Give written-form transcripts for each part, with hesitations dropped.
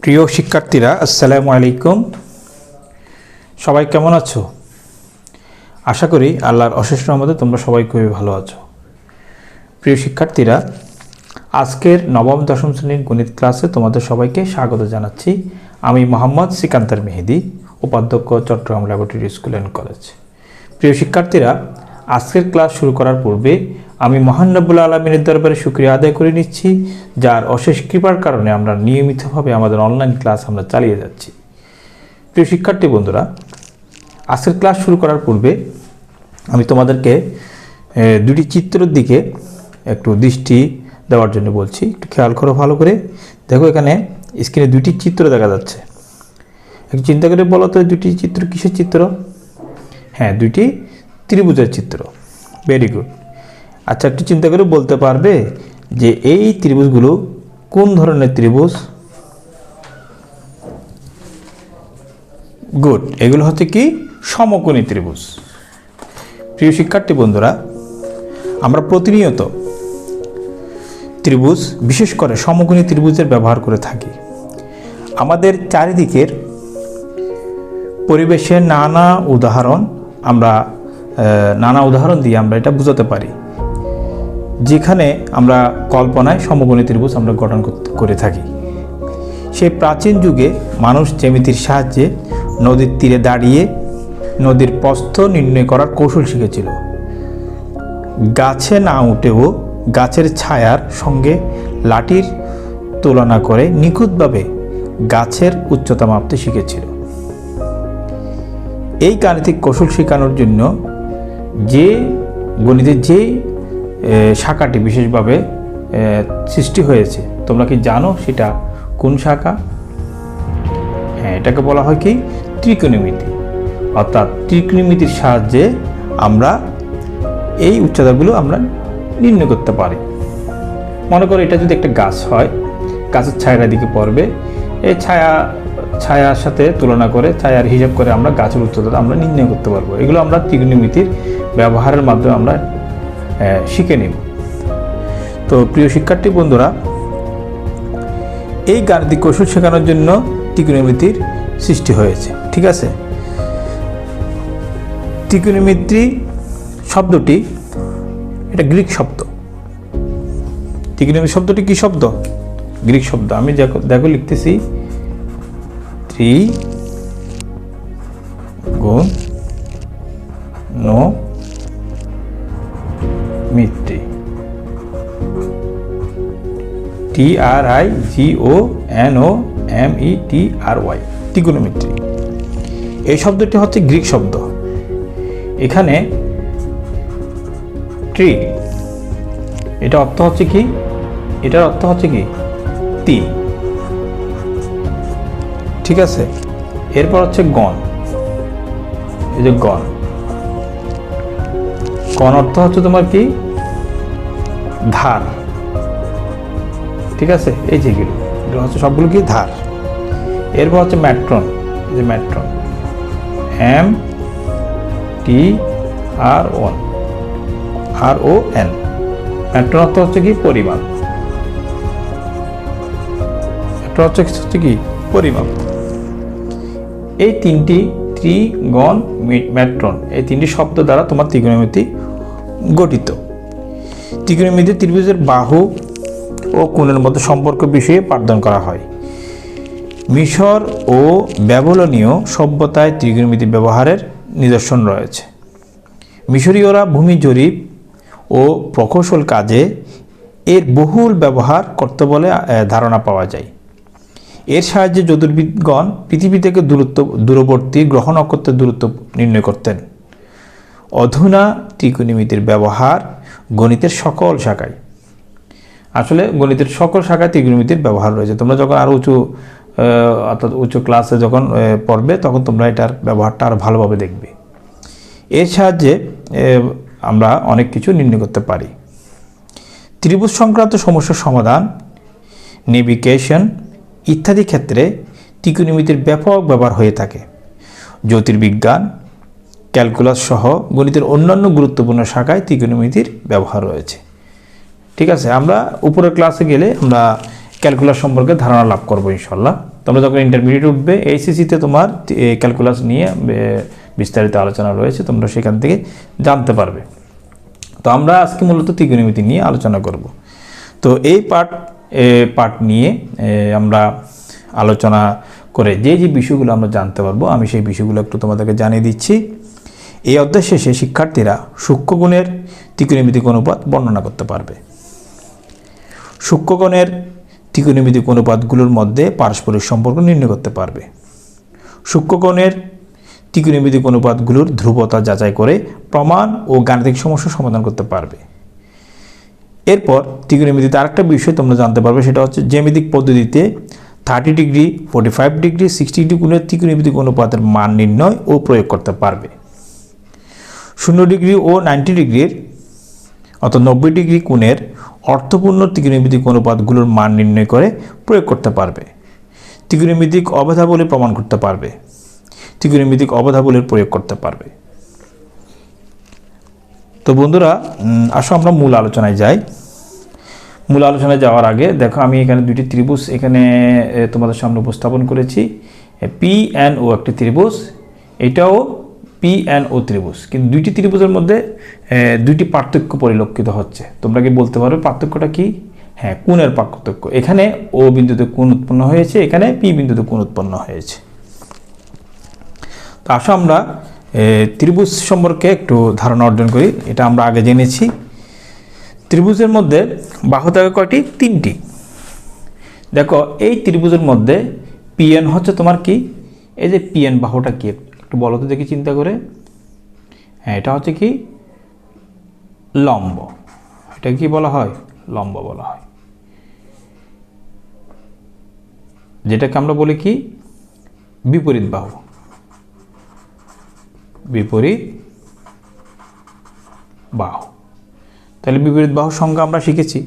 প্রিয় শিক্ষার্থীরা, আসসালামু আলাইকুম। সবাই কেমন আছো? আশা করি আল্লাহর অশেষ রহমতে তোমরা সবাই খুবই ভালো আছো। প্রিয় শিক্ষার্থীরা, আজকের নবম দশম শ্রেণীর গণিত ক্লাসে তোমাদের সবাইকে স্বাগত জানাচ্ছি। আমি মোহাম্মদ সিকান্দার মেহেদি, উপাধ্যক্ষ, Chittagong laboratory school and college. প্রিয় শিক্ষার্থীরা, আজকের ক্লাস শুরু করার পূর্বে আমি মহান রব্বুল আলামিনের দরবারে শুকরিয়া আদায় করে নিচ্ছি, যার অশেষ কৃপার কারণে আমরা নিয়মিতভাবে আমাদের অনলাইন ক্লাস আমরা চালিয়ে যাচ্ছি। প্রিয় শিক্ষার্থী বন্ধুরা, আজকের ক্লাস শুরু করার পূর্বে আমি তোমাদেরকে দুটি চিত্রের দিকে একটু দৃষ্টি দেওয়ার জন্য বলছি। একটু খেয়াল করো ভালো করে। দেখো, এখানে স্ক্রিনে দুটি চিত্র দেখা যাচ্ছে। একটু চিন্তা করে বলো তো, দুটি চিত্র কিসের চিত্র? হ্যাঁ, দুটি ত্রিভুজের চিত্র। Very good. আচ্ছা, একটু চিন্তা করে বলতে পারবে যে এই ত্রিভুজগুলো কোন ধরনের ত্রিভুজ? গুড, এগুলো হচ্ছে কি সমকোণী ত্রিভুজ। প্রিয় শিক্ষার্থী বন্ধুরা, আমরা প্রতিনিয়ত ত্রিভুজ, বিশেষ করে সমকোণী ত্রিভুজের ব্যবহার করে থাকি। আমাদের চারিদিকের পরিবেশের নানা উদাহরণ দিয়ে আমরা এটা বোঝাতে পারি, যেখানে আমরা কল্পনায় সমকোণী ত্রিভুজ আমরা গঠন করে থাকি। সেই প্রাচীন যুগে মানুষ জ্যামিতির সাহায্যে নদীর তীরে দাঁড়িয়ে নদীর প্রস্থ নির্ণয় করার কৌশল শিখেছিল। গাছে না উঠেও গাছের ছায়ার সঙ্গে লাঠির তুলনা করে নিখুঁতভাবে গাছের উচ্চতা মাপতে শিখেছিল। এই গাণিতিক কৌশল শেখানোর জন্য যে গণিতের যে শাখাটি বিশেষভাবে সৃষ্টি হয়েছে, তোমরা কি জানো সেটা কোন শাখা? হ্যাঁ, এটাকে বলা হয় কি ত্রিকোণমিতি। অর্থাৎ ত্রিকোণমিতির সাহায্যে আমরা এই উচ্চতাগুলো আমরা নির্ণয় করতে পারি। মনে করো, এটা যদি একটা গাছ হয়, গাছের ছায়ার দিকে পড়বে, এই ছায়ার সাথে তুলনা করে, ছায়ার হিসাব করে আমরা গাছের উচ্চতা আমরা নির্ণয় করতে পারবো। এগুলো আমরা ত্রিকোণমিতির ব্যবহারের মাধ্যমে আমরা শিখে নিব। তো প্রিয় শিক্ষার্থী বন্ধুরা, এই গাণিতিক কৌশল শেখানোর জন্য ত্রিকোণমিতির সৃষ্টি হয়েছে। ঠিক আছে, ত্রিকোণমিতি শব্দটি এটা গ্রিক শব্দ। ত্রিকোণমিতি শব্দটি কি শব্দ? গ্রিক শব্দ। আমি দেখো লিখতেছি ত্রিকোণমিতি, TRIGONOMETRY, ত্রিকোণমিতি। এই শব্দটি হচ্ছে গ্রিক শব্দ। এখানে ট্রি, এটা অর্থ হচ্ছে কি? এটার অর্থ হচ্ছে কি? তিন। ঠিক আছে, এরপর হচ্ছে গণ। এই যে গণ অর্থ হচ্ছে তোমার কি? ধার। ঠিক আছে, এই যেগুলো হচ্ছে সবগুলো কি? ধার। এরপর হচ্ছে ম্যাট্রন। এই যে ম্যাট্রন, MTRON। ম্যাট্রন অর্থ হচ্ছে কি? পরিমাপ। এটা হচ্ছে কি? পরিমাপ। এই তিনটি ত্রিগণ ম্যাট্রন, এই তিনটি শব্দ দ্বারা তোমার ত্রিকোণমিতি গঠিত। ত্রিকোণমিতি ত্রিভুজের বাহু ও কোণের মধ্যে সম্পর্ক বিষয়ে পাঠদান করা হয়। মিশর ও ব্যাবিলনীয় সভ্যতায় ত্রিকোণমিতি ব্যবহারের নিদর্শন রয়েছে। মিশরীয়রা ভূমি জরিপ ও প্রকৌশল কাজে এর বহুল ব্যবহার করতে বলে ধারণা পাওয়া যায়। এর সাহায্যে জ্যোতির্বিদগণ পৃথিবী থেকে দূরবর্তী গ্রহ নক্ষত্রের দূরত্ব নির্ণয় করতেন। অধুনা ত্রিকোণমিতির ব্যবহার গণিতের সকল শাখায়, আসলে গণিতের সকল শাখায় ত্রিকোণমিতির ব্যবহার রয়েছে। তোমরা যখন আরও উঁচু ক্লাসে যখন পড়বে, তখন তোমরা এটার ব্যবহারটা আরও ভালোভাবে দেখবে। এর সাহায্যে আমরা অনেক কিছু নির্ণয় করতে পারি। ত্রিভুজ সংক্রান্ত সমস্যার সমাধান, নেভিগেশন ইত্যাদি ক্ষেত্রে ত্রিকোণমিতির ব্যাপক ব্যবহার হয়ে থাকে। জ্যোতির্বিজ্ঞান, ক্যালকুলাস সহ গণিতের অন্যান্য গুরুত্বপূর্ণ শাখায় ত্রিকোণমিতির ব্যবহার রয়েছে। ঠিক আছে, আমরা উপরের ক্লাসে গেলে আমরা ক্যালকুলাস সম্পর্কে ধারণা লাভ করব ইনশাল্লাহ। তোমরা যখন ইন্টারমিডিয়েট উঠবে এইচএসসিতে তোমার ক্যালকুলাস নিয়ে বিস্তারিত আলোচনা রয়েছে, তোমরা সেখান থেকে জানতে পারবে। তো আমরা আজকে মূলত ত্রিকোণমিতি নিয়ে আলোচনা করব। তো এই পার্ট নিয়ে আমরা আলোচনা করে যে বিষয়গুলো আমরা জানতে পারবো, আমি সেই বিষয়গুলো একটু তোমাদেরকে জানিয়ে দিচ্ছি। এই অধ্যায় শেষে শিক্ষার্থীরা সূক্ষ্মকোণের ত্রিকোণমিতিক অনুপাত বর্ণনা করতে পারবে। সূক্ষ্মকোণের ত্রিকোণমিতিক অনুপাতগুলোর মধ্যে পারস্পরিক সম্পর্ক নির্ণয় করতে পারবে। সূক্ষ্মকোণের ত্রিকোণমিতিক অনুপাতগুলোর ধ্রুবতা যাচাই করে প্রমাণ ও গাণিতিক সমস্যা সমাধান করতে পারবে। এরপর ত্রিকোণমিতিতে আরেকটা বিষয় তোমরা জানতে পারবে, সেটা হচ্ছে জ্যামিতিক পদ্ধতিতে 30 ডিগ্রি, 45 ডিগ্রি, 60 ডিগ্রি কোণের ত্রিকোণমিতিক অনুপাতের মান নির্ণয় ও প্রয়োগ করতে পারবে। 0 ডিগ্রি ও 90 ডিগ্রির অর্থাৎ 90 ডিগ্রি কোণের অর্থপূর্ণ ত্রিকোণমিতিক অনুপাতগুলোর মান নির্ণয় করে প্রয়োগ করতে পারবে। ত্রিকোণমিতিক অবধাবলী প্রমাণ করতে পারবে। ত্রিকোণমিতিক অবধাবলীর প্রয়োগ করতে পারবে। তো বন্ধুরা, আসো আমরা মূল আলোচনায় যাই। মূল আলোচনায় যাওয়ার আগে দেখো, আমি এখানে দুইটি ত্রিভুজ এখানে তোমাদের সামনে উপস্থাপন করেছি। PNO একটি ত্রিভুজ, এটাও PNO ত্রিভুজ, কিন্তু দুইটি ত্রিভুজের মধ্যে দুইটি পার্থক্য পরিলক্ষিত হচ্ছে। তোমরা কি বলতে পারবে পার্থক্যটা কি? হ্যাঁ, কোণের পার্থক্য। এখানে O বিন্দুতে কোণ উৎপন্ন হয়েছে, এখানে P বিন্দুতে কোণ উৎপন্ন হয়েছে। তো আসো আমরা ত্রিভুজ সম্পর্কে একটু ধারণা অর্জন করি। এটা আমরা আগে জেনেছি। ত্রিভুজের মধ্যে বাহু থাকে কয়টি? 3টি। দেখো, এই ত্রিভুজের মধ্যে PN হচ্ছে তোমার কি? এই যে PN বাহুটা কি একটু বলো তো দেখি চিন্তা করে। হ্যাঁ, এটা হচ্ছে কি? লম্ব। এটা কি বলা হয়? লম্ব বলা হয়। যেটাকে আমরা বলি কি? বিপরীত বাহু। বিপরীত বাহু। তাহলে বিপরীত বাহুর সংজ্ঞা আমরা শিখেছি।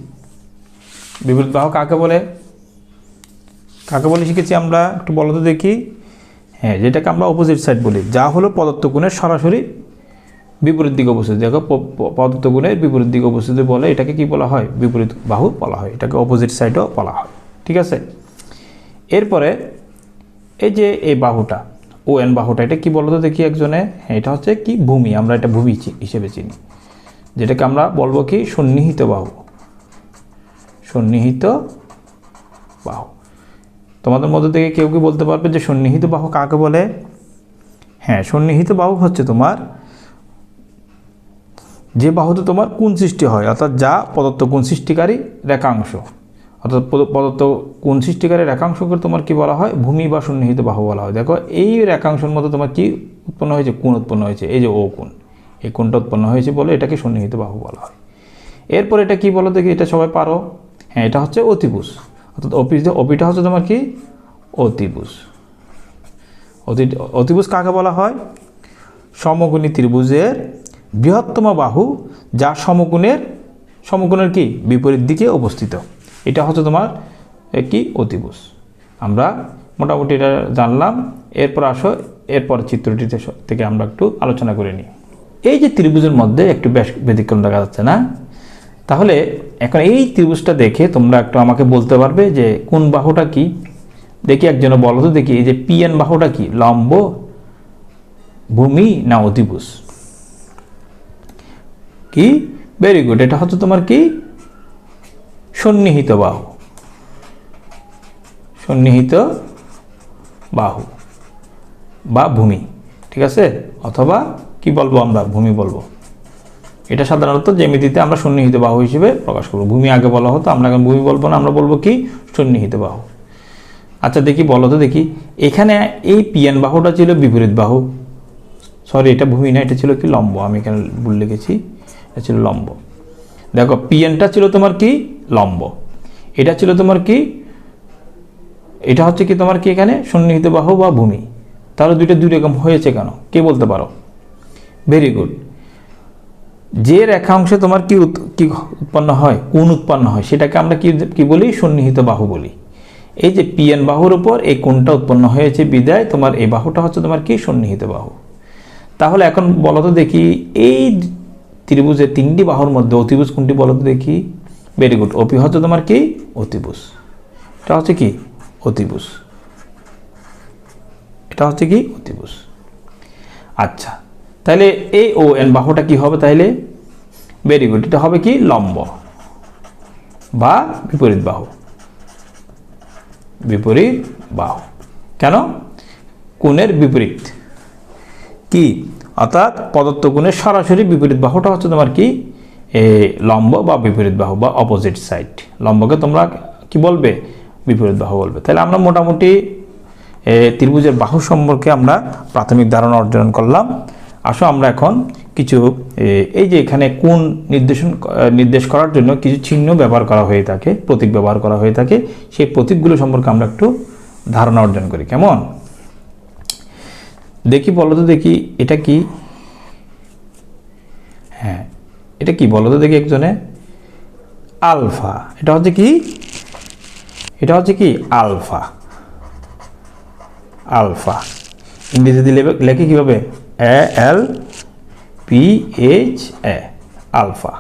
বিপরীত বাহু কাকে বলে? কাকে বলে শিখেছি আমরা? একটু বলো তো দেখি। হ্যাঁ, যেটাকে আমরা অপোজিট সাইড বলি, যা হলো পদার্থ কোণের সরাসরি বিপরীত দিকে অবস্থিত। দেখো, পদার্থ কোণের বিপরীত দিকে অবস্থিত বলে এটাকে কি বলা হয়? বিপরীত বাহু বলা হয়। এটাকে অপোজিট সাইডও বলা হয়। ঠিক আছে। এরপরে এই যে এই বাহুটা, ON বাহুটা, এটা কি বলতো দেখি একজনে? হ্যাঁ, এটা হচ্ছে কি? ভূমি। আমরা এটা ভূমি হিসেবে চিনি, যেটাকে আমরা বলবো কি? সন্নিহিত বাহু। সন্নিহিত বাহু। তোমাদের মধ্যে থেকে কেউ কি বলতে পারবে যে সন্নিহিত বাহু কাকে বলে? হ্যাঁ, সন্নিহিত বাহু হচ্ছে তোমার যে বাহুতে তোমার কোণ সৃষ্টি হয়, অর্থাৎ যা পদার্থ কোণ সৃষ্টিকারী রেখাংশ, অর্থাৎ পদার্থ কোণ সৃষ্টিকারী রেখাংশকে তোমার কি বলা হয়? ভূমি বা সন্নিহিত বাহু বলা হয়। দেখো, এই রেখাংশের মধ্যে তোমার কি উৎপন্ন হয়েছে? কোণ উৎপন্ন হয়েছে। এই যে O কোণ, এই কোণটা উৎপন্ন হয়েছে বলে এটাকে সন্নিহিত বাহু বলা হয়। এরপর এটা কি বলো দেখি? এটা সবাই পারো। হ্যাঁ, এটা হচ্ছে অতিভুজ। অর্থাৎ OPটা হচ্ছে তোমার কি? অতিভুজ। অতিভুজ কাকে বলা হয়? সমকোণী ত্রিভুজের বৃহত্তম বাহু, যা সমকোণের কি? বিপরীত দিকে অবস্থিত। এটা হচ্ছে তোমার কি? অতিভুজ। আমরা মোটামুটি এটা জানলাম। এরপর আসো, এরপর চিত্রটি থেকে আমরা একটু আলোচনা করে নিই। এই যে ত্রিভুজের মধ্যে একটু ব্যতিক্রম দেখা যাচ্ছে না? তাহলে এখন এই ত্রিভুজটা দেখে তোমরা একটু আমাকে বলতে পারবে যে কোন বাহুটা কি? দেখি একজনে বলো তো দেখি। এই যে PN বাহুটা কি? লম্ব, ভূমি না অতিভুজ? কি? Very good. এটা হচ্ছে তোমার কি? সন্নিহিত বাহু। সন্নিহিত বাহু বা ভূমি। ঠিক আছে, অথবা কি বলবো আমরা? ভূমি বলবো। এটা সাধারণত জ্যামিতিতে আমরা সন্নিহিত বাহু হিসেবে প্রকাশ করব। ভূমি আগে বলা হতো, আমরা এখন ভূমি বলবো না, আমরা বলবো কি? সন্নিহিত বাহু। আচ্ছা দেখি, বলো তো দেখি। এখানে এই PN বাহুটা ছিল বিপরীত বাহু। সরি, এটা ভূমি না, এটা ছিল কি? লম্ব। আমি এখানে ভুল লিখেছি, এটা ছিল লম্ব। দেখো, PNটা ছিল তোমার কি? লম্ব। এটা ছিল তোমার কি? এটা হচ্ছে কি তোমার কি? এখানে সন্নিহিত বাহু বা ভূমি। তাহলে দুইটা দুই রকম হয়েছে কেন? কে বলতে পারো? Very good. যে রেখাংশে তোমার কি উৎপন্ন হয়? কোণ উৎপন্ন হয়, সেটাকে আমরা কি বলি? সন্নিহিত বাহু বলি। এই যে PN বাহুর উপর এই কোণটা উৎপন্ন হয়েছে বিদায় তোমার এই বাহুটা হচ্ছে তোমার কি? সন্নিহিত বাহু। তাহলে এখন বলো তো দেখি, এই ত্রিভুজের 3টি বাহুর মধ্যে অতিভুজ কোনটি বলো তো দেখি? Very good. OP হচ্ছে তোমার কি? অতিভুজ। এটা হচ্ছে কি? অতিভুজ। এটা হচ্ছে কি অতিভুজ। আচ্ছা, তাহলে এই ও এন বাহুটা কি হবে তাহলে? ভেরি গুড, এটা হবে কি লম্ব বা বিপরীত বাহু। বিপরীত বাহু কেন? কোণের বিপরীত কি, অর্থাৎ প্রদত্ত কোণের সরাসরি বিপরীত বাহুটা হচ্ছে তোমার কি লম্ব বা বিপরীত বাহু বা অপোজিট সাইড। লম্বকে তোমরা কি বলবে? বিপরীত বাহু বলবে। তাহলে আমরা মোটামুটি ত্রিভুজের বাহু সম্পর্কে আমরা প্রাথমিক ধারণা অর্জন করলাম। আসো আমরা এখন কিছু এই যে এখানে কোণ নির্দেশ করার জন্য কিছু চিহ্ন ব্যবহার করা হয়ে থাকে, প্রতীক ব্যবহার করা হয়ে থাকে, সেই প্রতীকগুলো সম্পর্কে আমরা একটু ধারণা অর্জন করি। কেমন দেখি বলো তো দেখি, এটা কি? হ্যাঁ, এটা কি বলো তো দেখি একজনে? আলফা। এটা হচ্ছে কি? এটা হচ্ছে কি আলফা। আলফা ইংরেজিতে লেখে কিভাবে? ALPHA, alpha.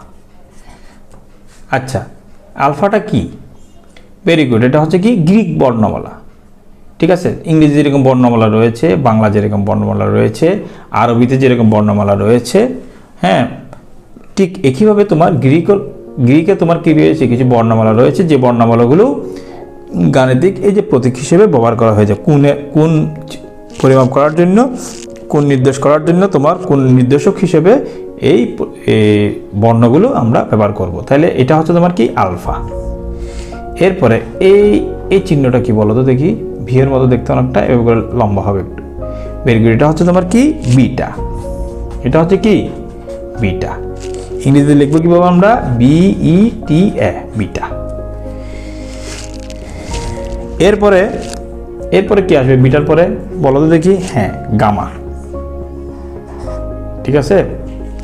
আচ্ছা, আলফাটা কি? ভেরি গুড, এটা হচ্ছে কি গ্রিক বর্ণমালা। ঠিক আছে, ইংরেজি যেরকম বর্ণমালা রয়েছে, বাংলা যেরকম বর্ণমালা রয়েছে, আরবিতে যেরকম বর্ণমালা রয়েছে, হ্যাঁ, ঠিক একইভাবে তোমার গ্রিকে তোমার কি রয়েছে? কিছু বর্ণমালা রয়েছে, যে বর্ণমালাগুলো গাণিতিক এই যে প্রতীক হিসেবে ব্যবহার করা হয়েছে কোণ পরিমাপ করার জন্য, কোণ নির্দেশ করার জন্য তোমার কোণ নির্দেশক হিসেবে এই বর্ণগুলো আমরা ব্যবহার করব। তাহলে এটা হচ্ছে তোমার কি আলফা। এরপরে এই চিহ্নটা কি বলো তো দেখি? ভি এর মতো দেখতে অনেকটা, এভাবে লম্বা হবে একটু। ভেরি গুড, এটা হচ্ছে তোমার কি বিটা। এটা হচ্ছে কি বিটা। ইংরেজিতে লিখবো কিভাবে আমরা? BETA, beta. এরপরে কি আসবে বিটার পরে বলো তো দেখি? হ্যাঁ, গামা। ঠিক আছে,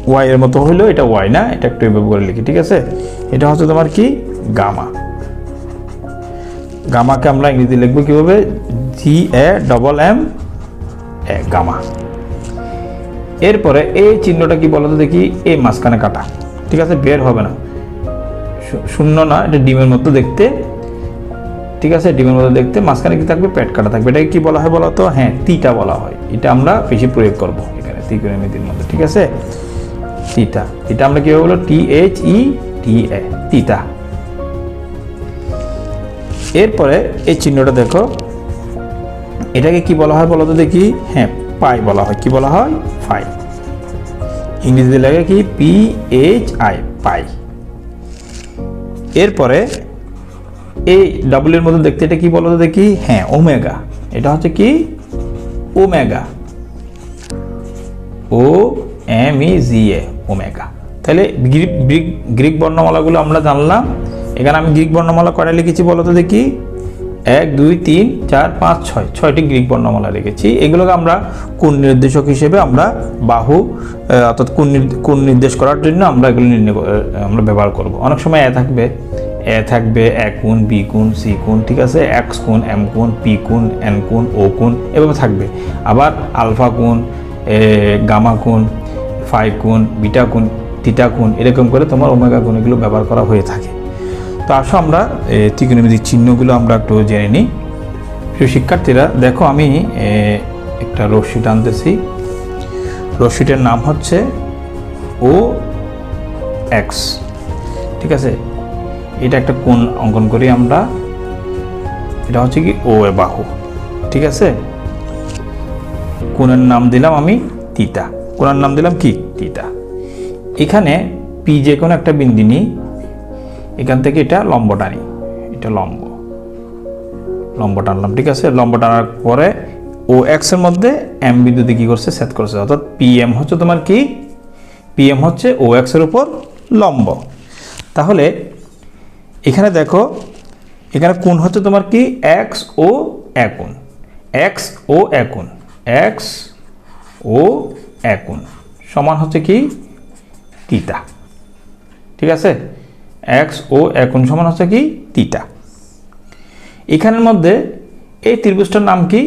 ওয়াই এর মতো হইলো, এটা ওয়াই না, এটা একটু এভাবে করে লিখি। ঠিক আছে, এটা হচ্ছে তোমার কি গামা। গামাকে আমরা ইংরেজি লিখবো কিভাবে? GAMMA, gamma. এরপরে এই চিহ্নটা কি বলো তো দেখি? এই মাঝখানে কাটা। ঠিক আছে, বের হবে না, শূন্য না, এটা ডিমের মতো দেখতে। ঠিক আছে, ডিমের মতো দেখতে, মাঝখানে কি থাকবে? পেট কাটা থাকবে। এটাকে কি বলা হয় বলো তো? হ্যাঁ, থিটা বলা হয়। এটা আমরা বেশি প্রয়োগ করব এখানে ত্রিকোণমিতির মধ্যে। ঠিক আছে, থিটা। এটা আমরা কিভাবে বলবো? THETA, theta. এরপরে এই চিহ্নটা দেখো, এটাকে কি বলা হয় বলো তো দেখি? হ্যাঁ, পাই বলা হয়। কি বলা হয়? পাই। ইংরেজিতে লাগে কি? PHI, পাই। এরপরে এই ডাবল এর মধ্যে দেখতে এটা কি বলো তো দেখি? হ্যাঁ, ওমেগা। এটা হচ্ছে কি ওমেগা, OMEGA, ওমেগা। তাহলে গ্রিক বর্ণমালাগুলো আমরা জানলাম। এখানে আমি গ্রিক বর্ণমালা কয়টা লিখেছি বলো তো দেখি? 1 2 3 4 5 6, 6টি গ্রিক বর্ণমালা রেখেছি। এগুলোকে আমরা কোণ নির্দেশক হিসেবে আমরা বাহু অর্থাৎ কোণ নির্দেশ করার জন্য আমরা এগুলো আমরা ব্যবহার করব। অনেক সময় এ থাকবে এ কোণ, বি কোণ, সি কোণ। ঠিক আছে, এক্স কোণ, এম কোণ, পি কোণ, এন কোণ, ও কোণ, এভাবে থাকবে। আবার আলফা কোণ, গামা কোণ, ফাই কোণ, বিটা কোণ, থিটা কোণ, এরকম করে তোমার ওমেগা কোণ এগুলো ব্যবহার করা হয়ে থাকে। তো আসো আমরা ত্রিকোণমিতিক চিহ্নগুলো আমরা একটু জেনে নিই। প্রিয় শিক্ষার্থীরা দেখো, আমি একটা রশ্মি টানতেছি। রশ্মিটার নাম হচ্ছে OX। ঠিক আছে, এটা একটা কোণ অঙ্কন করি আমরা। এটা হচ্ছে কি ও এর বাহু। ঠিক আছে, কোণের নাম দিলাম আমি থিটা। কোণের নাম দিলাম কি? থিটা। এখানে পি যে কোনো একটা বিন্দু নিই, এখান থেকে এটা লম্ব টানি। এটা লম্ব টানলাম। ঠিক আছে, লম্ব টানার পরে OX এর মধ্যে এম বিন্দুতে কি করছে? ছেদ করছে। অর্থাৎ PM হচ্ছে তোমার কি? PM হচ্ছে OX এর উপর লম্ব। তাহলে এখানে দেখো, এখানে কোণ হচ্ছে তোমার কি? XO কোণ, XO কোণ, XO কোণ সমান হচ্ছে কি? থিটা। ঠিক আছে, XO কোণ সমান হচ্ছে কি? থিটা। এখানের মধ্যে এই ত্রিভুজটার নাম কি?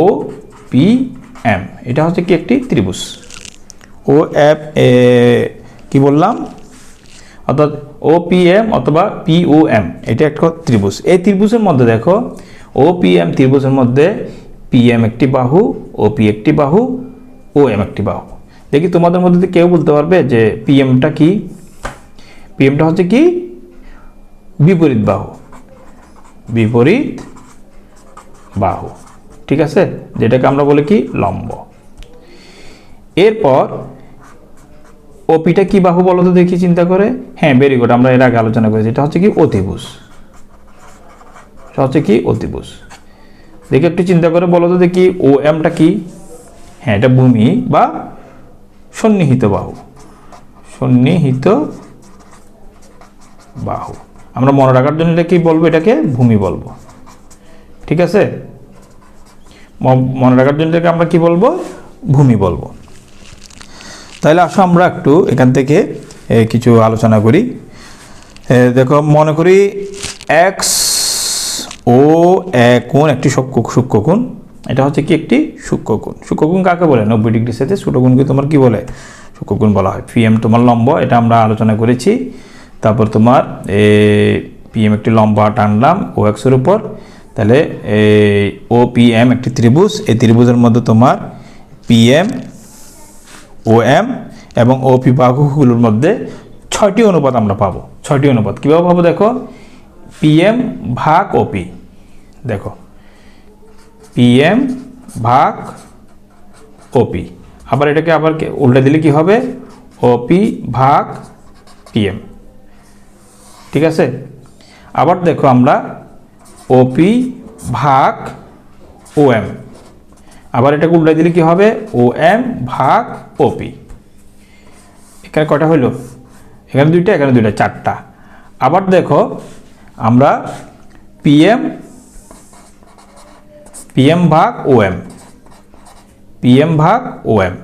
OPM। এটা হচ্ছে কি? একটি ত্রিভুজ। OF কি বললাম? অর্থাৎ OPM অথবা POM, এটা একটা ত্রিভুজ। এই ত্রিভুজের মধ্যে দেখো, OPM ত্রিভুজের মধ্যে পিএম একটি বাহু, ওপি একটি বাহু, ওএম একটি বাহু। দেখি তোমাদের মধ্যে কেউ বলতে পারবে যে পিএমটা কি? পিএমটা হচ্ছে কি? বিপরীত বাহু, বিপরীত বাহু, ঠিক আছে, যেটাকে আমরা বলি কি লম্ব। এরপর ওপিটা কি বাহু বলো তো দেখি চিন্তা করে। হ্যাঁ, ভেরি গুড, আমরা এর আগে আলোচনা করেছি, এটা হচ্ছে কি অতিভুজ, এটা হচ্ছে কি অতিভুজ। দেখি একটু চিন্তা করে বলো তো দেখি ও এমটা কি? হ্যাঁ, এটা ভূমি বা সন্নিহিত বাহু, সন্নিহিত বাহু। আমরা মনে রাখার জন্য এটা কি বলবো? এটাকে ভূমি বলবো, ঠিক আছে, মনে রাখার জন্য এটাকে আমরা কি বলবো? ভূমি বলবো। তাহলে আসো আমরা একটু এখান থেকে কিছু আলোচনা করি। দেখো, মনে করি এক্স ও কোণ একটি সূক্ষ্মকোণ। এটা হচ্ছে কি একটি সূক্ষ্মকোণ। সূক্ষ্মকোণ কাকে বলে? 90 ডিগ্রির সাথে সূক্ষ্মকোণকে তোমার কি বলে? সূক্ষ্মকোণ বলা হয়। পিএম তোমার লম্ব, এটা আমরা আলোচনা করেছি। তারপর তোমার পিএম একটি লম্ব টানলাম ও এক্সের উপর, তাহলে ও পিএম একটি ত্রিভুজ। এই ত্রিভুজের মধ্যে তোমার পিএম, ও এম এবং ওপি বাহুগুলোর মধ্যে 6টি অনুপাত আমরা পাবো। 6টি অনুপাত কীভাবে পাবো? দেখো, পিএম ভাগ ওপি, দেখো পিএম ভাগ ওপি। আবার এটাকে আবার উল্টে দিলে কি হবে? ওপি ভাগ পিএম, ঠিক আছে। আবার দেখো আমরা ওপি ভাগ ওএম, আবার এটাকে উল্টে দিলে কি হবে? ওএম ভাগ ওপি। এখানে কয়টা হইল? এখানে 2টা, এখানে 2টা, 4টা। আবার দেখো আমরা পিএম ভাগ ওএম, পিএম ভাগ ওএম,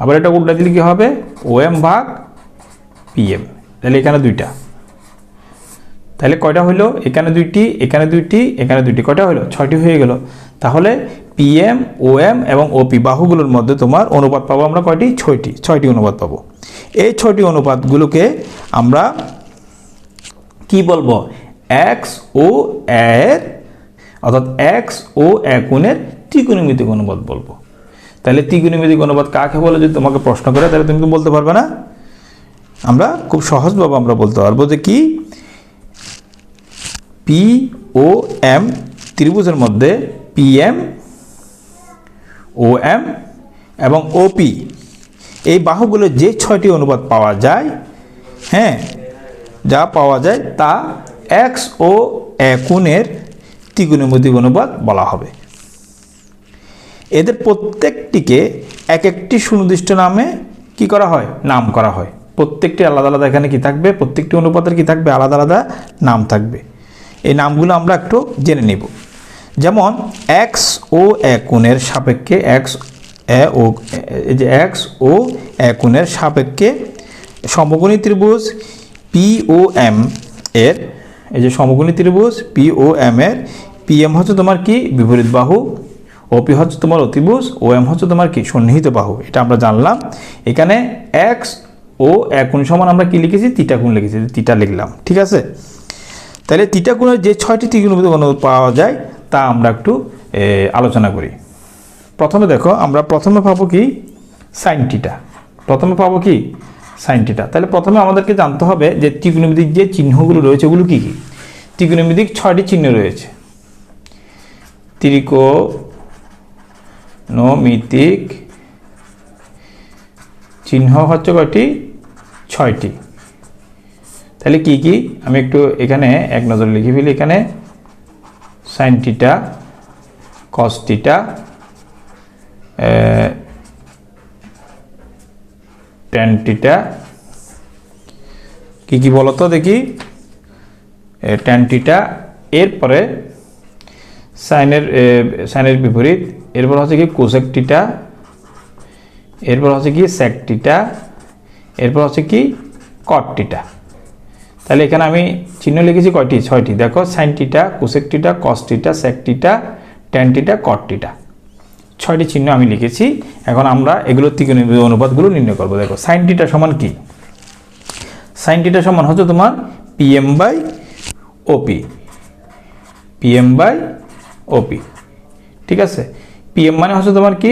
আবার এটা উল্টে দিলে কি হবে? ওএম ভাগ পিএম। তাহলে এখানে 2টা, তাহলে কয়টা হইলো? এখানে 2টি, এখানে 2টি, এখানে 2টি, কয়টা হইলো? 6টি হয়ে গেল। তাহলে পিএম, ওএম এবং ওপি বাহুগুলোর মধ্যে তোমার অনুপাত পাবো আমরা কয়টি? 6টি অনুপাত পাবো। এই 6টি অনুপাতগুলোকে আমরা কি বলবো? এক্স ও এর, অর্থাৎ এক্স ও কোণের ত্রিকোণমিতিক অনুপাত বলবো। তাহলে ত্রিকোণমিতিক অনুপাত কাকে বলে যদি তোমাকে প্রশ্ন করে, তাহলে তুমি তো বলতে পারবে না। আমরা খুব সহজভাবে আমরা বলতে পারবো যে কি, পি ও এম ত্রিভুজের মধ্যে পিএম, ও এম এবং ওপি এই বাহুগুলো যে 6টি অনুপাত পাওয়া যায়, হ্যাঁ, যা পাওয়া যায় তা এক্স ও কোণের ত্রিকোণমিতিক অনুপাত বলা হবে। এদের প্রত্যেকটিকে এক একটি সুনির্দিষ্ট নামে কি করা হয়? নাম করা হয়। প্রত্যেকটি আলাদা আলাদা এখানে কি থাকবে? প্রত্যেকটি অনুপাতের কি থাকবে? আলাদা আলাদা নাম থাকবে। এই নামগুলো আমরা একটু জেনে নিব। যেমন এক্স ও কোণের সাপেক্ষে এক্স ও কোণের সাপেক্ষে সমকোণী ত্রিভুজ পি ও এম এর, এই যে সমকোণী ত্রিভুজ পি ও এম এর পিএম হচ্ছে তোমার কি? বিপরীত বাহু, ওপি হচ্ছে তোমার অতিভুজ, ও এম হচ্ছে তোমার কি? সন্নিহিত বাহু। এটা আমরা জানলাম। এখানে এক্স ও কোণ সমান আমরা কি লিখেছি? থিটা কোণ লিখেছি, থিটা লিখলাম, ঠিক আছে। তাহলে থিটা কোণের যে 6টি ত্রিকোণমিতিক অনুপাত পাওয়া যায় তা আমরা একটু আলোচনা করি। প্রথমে দেখো, আমরা প্রথমে পাবো কি? Sine theta. প্রথমে পাবো কি? Sine theta. তাহলে প্রথমে আমাদেরকে জানতে হবে যে ত্রিকোণমিতিক যে চিহ্নগুলো রয়েছে ওগুলো কি কি? ত্রিকোণমিতিক 6টি চিহ্ন রয়েছে। ত্রিকোণমিতিক চিহ্ন হচ্ছে কয়টি? 6টি। তাহলে কি কি? আমি একটু এখানে এক নজরে লিখে ফেলি। এখানে sine theta, cos theta, tan theta, কি কি বলতো দেখি? ট্যান থিটা, এরপরে সাইনের বিপরীত, এরপর হচ্ছে কি কোসেক থিটা, এরপর হচ্ছে কি সেক থিটা, এরপর হচ্ছে কি কট থিটা। তাহলে এখানে আমি চিহ্ন লিখেছি কয়টি? 6টি। দেখো, sine theta, cosec theta, cos theta, sec theta, tan theta, cot theta, 6টি চিহ্ন আমি লিখেছি। এখন আমরা এগুলো ত্রিকোণমিতিক অনুপাতগুলো নির্ণয় করবো। দেখো, সাইন থিটা সমান কি? সাইন থিটা সমান হচ্ছে তোমার PM by OP, PM by OP, ঠিক আছে। PM মানে হচ্ছে তোমার কি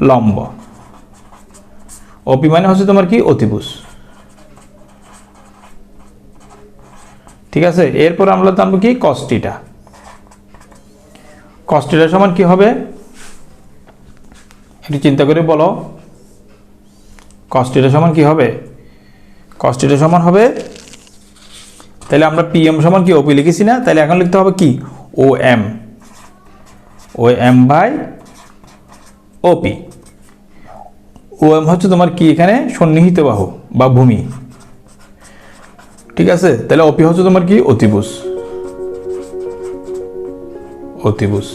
লম্ব, OP মানে হচ্ছে তোমার কি অতিভুজ। ঠিক আছে, এরপর আমরা জানবো কি cos θ। cos θ সমান কি হবে একটু চিন্তা করে বলো। cos θ সমান কি হবে? cos θ সমান হবে, তাহলে আমরা PM সমান কি OP লিখেছি না, তাহলে এখন লিখতে হবে কি OM, OM by OP। OM হচ্ছে তোমার কি এখানে সন্নিহিত বাহু বা ভূমি। ঠিক আছে, তাহলে OP হচ্ছে তোমার কি অতিভুজ, অতিভুজ।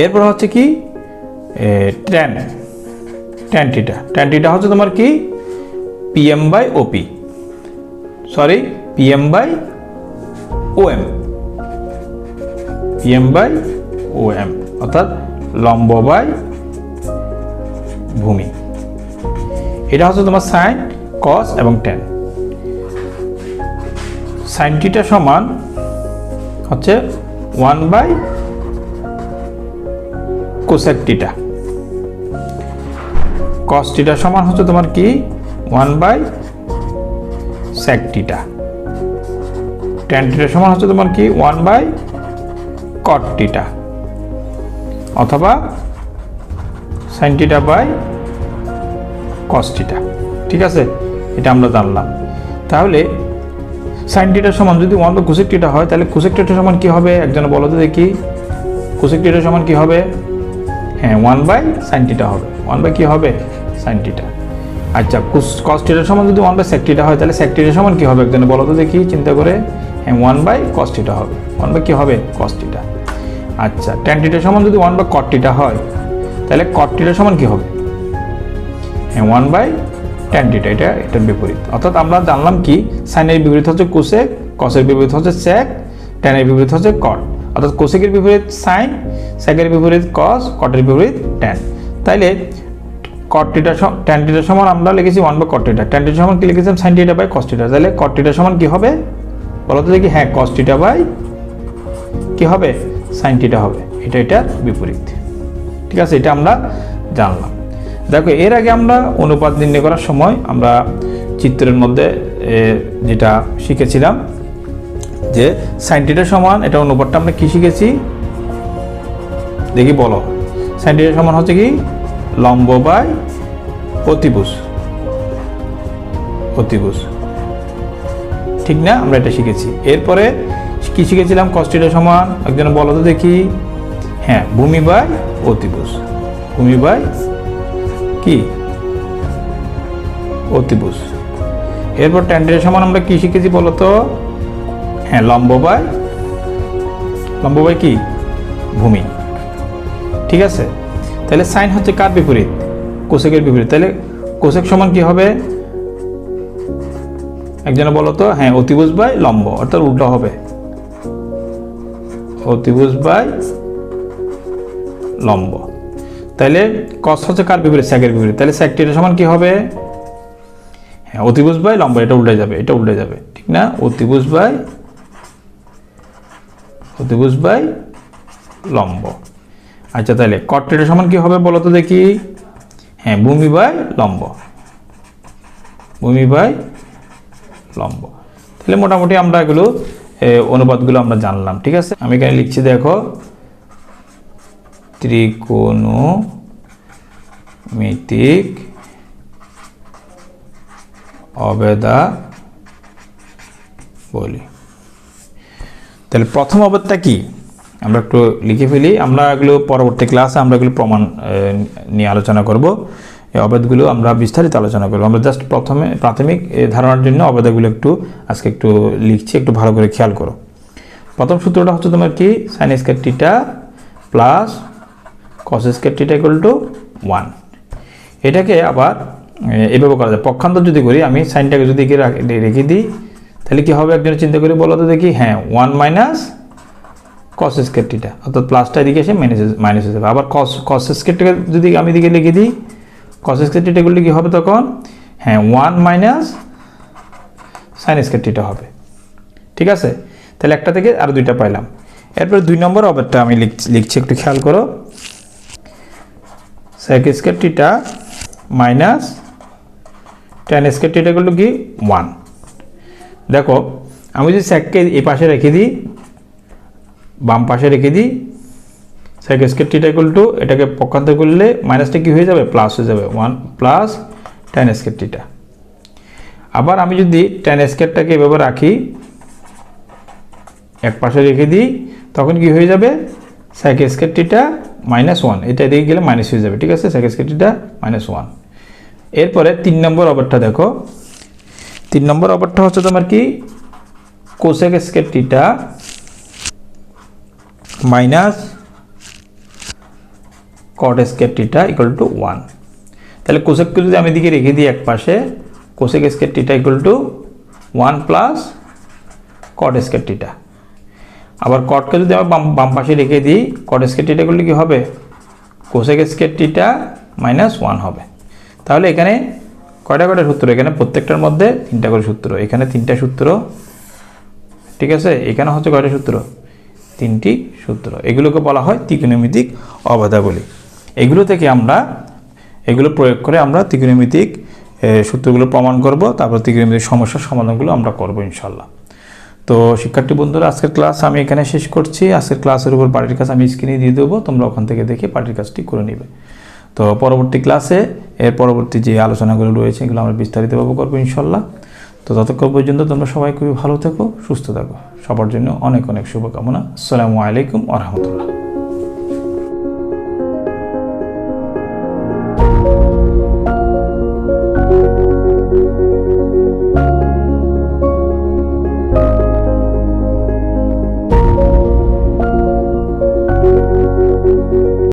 এরপর হচ্ছে কি tan θ। tan θ হচ্ছে তোমার কি PM by OP, sorry PM by OM, PM by OM অর্থাৎ লম্ব বাই ভূমি। এটা হচ্ছে তোমার সাইন, কস এবং ট্যান। সাইন থিটা সমান হচ্ছে 1 by cosec theta. Cos theta সমান হচ্ছে তোমার কি 1 by sec theta. Tan theta সমান হচ্ছে তোমার কি 1 বাই কট থিটা, অথবা sine theta by cos theta. ঠিক আছে, এটা আমরা জানলাম। তাহলে সাইন থিটা সমান যদি 1 বাই কোসেক থিটা হয়, তাহলে কোসেক থিটা সমান কি হবে একজন বলো তো দেখি। কোসেক থিটা সমান কি হবে? হ্যাঁ 1 বাই সাইন থিটা হবে, 1 বাই কি হবে সাইন থিটা। আচ্ছা, কস থিটা সমান যদি 1 বাই সেক থিটা হয়, তাহলে সেক থিটা সমান কি হবে একজন বলো তো দেখি চিন্তা করে। হ্যাঁ 1 বাই কস থিটা হবে, 1 বাই কি হবে কস থিটা। আচ্ছা, ট্যান থিটা সমান যদি 1 বাই কট থিটা হয়, তাহলে কট থিটা সমান কি হবে? হ্যাঁ 1 বাই ট্যান থিটা। এটার বিপরীত। অর্থাৎ আমরা জানলাম কি সাইনের বিপরীত হচ্ছে কোসেক, কসের বিপরীত হচ্ছে সেক, ট্যানের বিপরীত হচ্ছে কট। অর্থাৎ কোসেকের বিপরীত সাইন, সেকের বিপরীত কস, কটের বিপরীত ট্যান। তাইলে কট থিটা ট্যান থিটা সমান আমরা লিখেছি 1 by cot theta, tan theta সমান কি লিখেছিলাম sine theta by cos theta. তাহলে কট থিটা সমান কি হবে বলো তো দেখি। হ্যাঁ কস থিটা বাই কি হবে সাইন থিটা হবে। এটার বিপরীত। ঠিক আছে, এটা আমরা জানলাম। দেখো, এর আগে আমরা অনুপাত নির্ণয় করার সময় আমরা চিত্রের মধ্যে যেটা শিখেছিলাম যে সাইন থিটা সমান, এটা অনুপাতটা আমরা কি শিখেছি দেখি বলো। সাইন থিটা সমান হচ্ছে কি লম্ব বাই অতিভুজ, অতিভুজ। ঠিক না, আমরা এটা শিখেছি। এরপরে কি শিখেছিলাম? কস থিটা সমান একজন বলো তো দেখি। হ্যাঁ ভূমি বাই অতিভুজ, ভূমি বাই কি অতিভুজ। এরপর ট্যান থিটা সমান আমরা কি শিখেছি বলো তো। হ্যাঁ লম্ব বাই কি ভূমি। ঠিক আছে, তাহলে সাইন হচ্ছে কার বিপরীত? কোসেকের বিপরীত। তাহলে কোসেক সমান কি হবে একজনে বলো তো। হ্যাঁ অতিভুজ বাই লম্ব, অর্থাৎ উল্টো হবে, অতিভুজ বাই লম্ব। তাহলে কস হচ্ছে কার বিপরীত? সেকের বিপরীত। তাহলে সেক থিটা সমান কি হবে? হ্যাঁ অতিভুজ বাই লম্ব, এটা উল্টে যাবে, এটা উল্টে যাবে। ঠিক না, অতিভুজ বাই লম্ব। আচ্ছা, তাহলে কট থিটা সমান কি হবে বলো তো দেখি। হ্যাঁ ভূমি বাই লম্ব, ভূমি বাই লম্ব। তাহলে মোটামুটি আমরা এগুলো অনুপাতগুলো আমরা জানলাম। ঠিক আছে, আমি এখানে লিখছি দেখো, ত্রিকোণমিতিক অভেদাবলী। তাহলে প্রথম অভেদটা কি আমরা একটু লিখে ফেলি। আমরা এগুলো পরবর্তী ক্লাসে আমরা এগুলো প্রমাণ নিয়ে আলোচনা করব। এই অভেদগুলো আমরা বিস্তারিত আলোচনা করব। আমরা জাস্ট প্রথমে প্রাথমিক ধারণার জন্য অভেদগুলো আজকে একটু লিখছি, একটু ভালো করে খেয়াল করো। প্রথম সূত্রটা হচ্ছে তোমার কি sine square theta plus cos square theta equal to 1। এটাকে আবার এভাবে করা যায়। পক্ষান্তর যদি করি, আমি সাইনটাকে যদি রেখে দিই, তাহলে কি হবে একজন চিন্তা করে বলো তো দেখি। হ্যাঁ 1 মাইনাস কস স্কয়ার থিটা, অর্থাৎ প্লাসটা এদিকে এসে মাইনাস হয়ে যাবে। আবার কস স্কয়ার থিটা যদি আমি এদিকে লিখে দিই, কস স্কয়ার থিটা ইকুয়াল টু কি হবে তখন? হ্যাঁ 1 মাইনাস সাইন স্কয়ার থিটা হবে। ঠিক আছে, তাহলে একটা থেকে আর দুইটা পাইলাম। এরপর 2 নম্বর অভেদটা আমি লিখছি, একটু খেয়াল করো। sec square theta minus tan square theta equal to কি 1। দেখো আমি যদি secকে এই পাশে রেখে দিই, বাম পাশে রেখে দিই, sec square theta equal to এটাকে পক্ষান্তর করলে মাইনাসটা কি হয়ে যাবে, প্লাস হয়ে যাবে, 1 প্লাস tan স্কয়ার থিটা। আবার আমি যদি tan স্কয়ারটাকে এভাবে রাখি, এক পাশে রেখে দিই, তখন কি হয়ে যাবে, sec স্কয়ার থিটা মাইনাস 1, এটা এদিকে গেলে মাইনাস হয়ে যাবে, ঠিক আছে, sec স্কয়ার থিটা মাইনাস 1। এরপরে 3 নম্বর অপারেটরটা দেখো, 3 নম্বর অপারেটরটা হচ্ছে তোমার কি cosec square theta minus cot square theta equal to 1। তাহলে কোসেককে যদি আমি এদিকে রেখে দিই এক পাশে, cosec square theta equal to 1 plus cot square theta. আবার কটকে যদি আমরা বাম পাশে রেখে দিই, cot স্কয়ার থিটা করলে কি হবে, cosec স্কয়ার থিটা মাইনাস 1 হবে। তাহলে এখানে কয়টা সূত্র, এখানে প্রত্যেকটার মধ্যে 3টা করে সূত্র, এখানে 3টা সূত্র, ঠিক আছে, এখানে হচ্ছে কয়টা সূত্র, 3টি সূত্র। এগুলোকে বলা হয় ত্রিকোণমিতিক অবাধাবলী। এগুলো থেকে আমরা এগুলো প্রয়োগ করে আমরা ত্রিকোণমিতিক সূত্রগুলো প্রমাণ করব, তারপর ত্রিকোণমিতিক সমস্যার সমাধানগুলো আমরা করব ইনশাআল্লাহ। তো শিক্ষার্থী বন্ধুরা, আজকের ক্লাস আমি এখানে শেষ করছি। আজকের ক্লাসের উপর বাড়ির কাজ আমি স্ক্রিনে দিয়ে দেবো, তোমরা ওখান থেকে দেখে বাড়ির কাজটি করে নেবে। তো পরবর্তী ক্লাসে এর পরবর্তী যে আলোচনাগুলো রয়েছে এগুলো আমরা বিস্তারিতভাবে করবো ইনশাআল্লাহ। তো ততক্ষণ পর্যন্ত তোমরা সবাই খুবই ভালো থেকো, সুস্থ থাকো। সবার জন্য অনেক অনেক শুভকামনা। আসসালামু আলাইকুম ওয়া রাহমাতুল্লাহ।